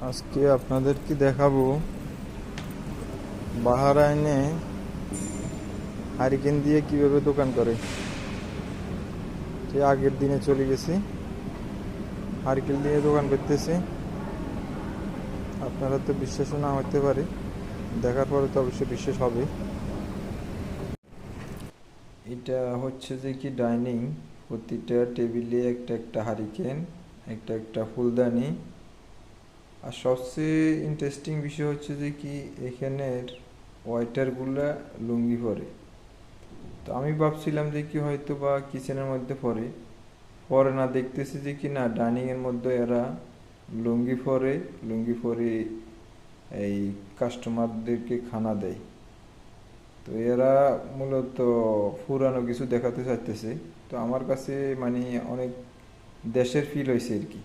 আজকে আপনাদেরকে দেখাবো বাহরাইনে হারিকেন দিয়ে কিভাবে দোকান করে। যে আগের দিনে চলে গেছি, হারিকেন দিয়ে দোকান করতেছি। আপনারা তো বিশ্বাস না হতে পারে, দেখার পরে তো অবশ্যই বিশ্বাস হবে। এটা হচ্ছে যে কি ডাইনিং, প্রতিটা টেবিলে একটা একটা হারিকেন, একটা একটা ফুলদানি। আর সবচেয়ে ইন্টারেস্টিং বিষয় হচ্ছে যে কি এখানের ওয়েটারগুলা লুঙ্গি পরে। তো আমি ভাবছিলাম যে কি হয়তো বা কিচেনের মধ্যে পরে পরে না, দেখতেছি যে কি না, ডাইনিং এর মধ্যে এরা লুঙ্গি পরে এই কাস্টমারদেরকে খানা দেয়। তো এরা মূলত কিছু দেখাতে চাইতেছে। তো আমার কাছে মানে অনেক দেশের ফিল হয়েছে আর কি।